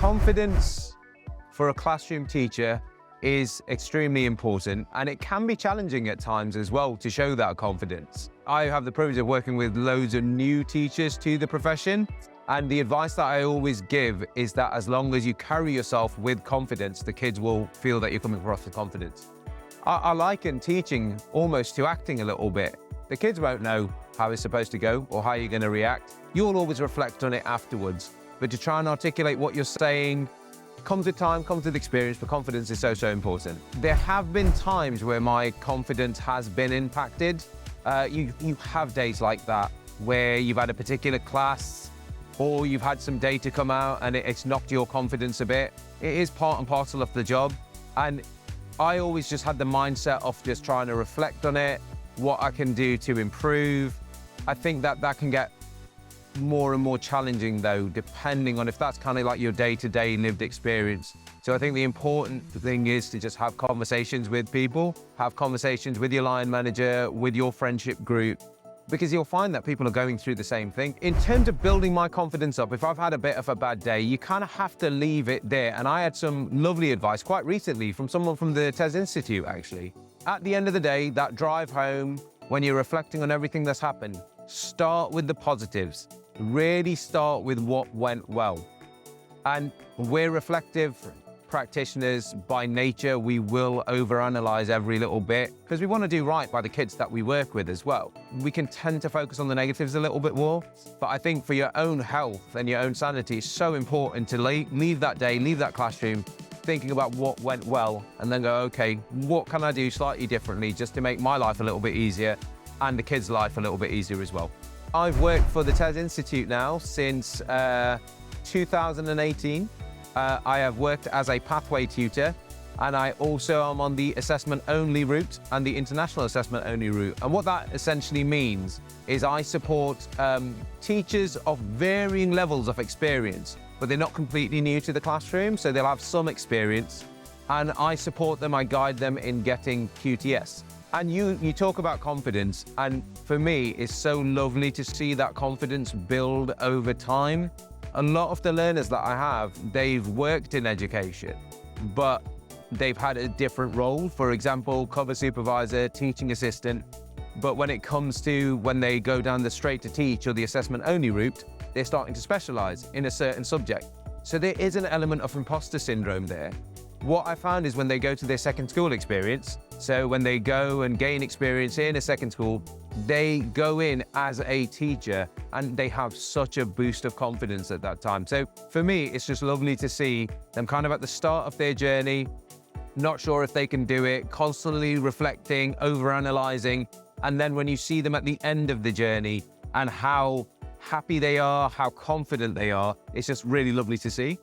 Confidence for a classroom teacher is extremely important, and it can be challenging at times as well to show that confidence. I have the privilege of working with loads of new teachers to the profession, and the advice that I always give is that as long as you carry yourself with confidence, the kids will feel that you're coming across with confidence. I liken teaching almost to acting a little bit. The kids won't know how it's supposed to go or how you're going to react. You'll always reflect on it afterwards, but to try and articulate what you're saying comes with time, comes with experience, but confidence is so important. There have been times where my confidence has been impacted. You have days like that where you've had a particular class or you've had some data come out and it's knocked your confidence a bit. It is part and parcel of the job. And I always just had the mindset of just trying to reflect on it, what I can do to improve. I think that can get more and more challenging though, depending on if that's kind of like your day-to-day lived experience. So I think the important thing is to just have conversations with people, have conversations with your line manager, with your friendship group, because you'll find that people are going through the same thing. In terms of building my confidence up, if I've had a bit of a bad day, you kind of have to leave it there. And I had some lovely advice quite recently from someone from the Tes Institute, actually. At the end of the day, that drive home, when you're reflecting on everything that's happened, start with the positives. Really start with what went well. And we're reflective practitioners by nature. We will overanalyze every little bit because we want to do right by the kids that we work with as well. We can tend to focus on the negatives a little bit more, but I think for your own health and your own sanity, it's so important to leave that day, leave that classroom, thinking about what went well, and then go, okay, what can I do slightly differently just to make my life a little bit easier and the kids' life a little bit easier as well. I've worked for the Tes Institute now since 2018. I have worked as a pathway tutor, and I also am on the assessment-only route and the international assessment-only route. And what that essentially means is I support teachers of varying levels of experience, but they're not completely new to the classroom, so they'll have some experience. And I support them, I guide them in getting QTS. And you talk about confidence, and for me, it's so lovely to see that confidence build over time. A lot of the learners that I have, they've worked in education, but they've had a different role. For example, cover supervisor, teaching assistant. But when it comes to when they go down the straight to teach or the assessment only route, they're starting to specialize in a certain subject. So there is an element of imposter syndrome there. What I found is when they go to their second school experience, so when they go and gain experience in a second school, they go in as a teacher and they have such a boost of confidence at that time. So for me, it's just lovely to see them kind of at the start of their journey, not sure if they can do it, constantly reflecting, overanalyzing, and then when you see them at the end of the journey and how happy they are, how confident they are, it's just really lovely to see.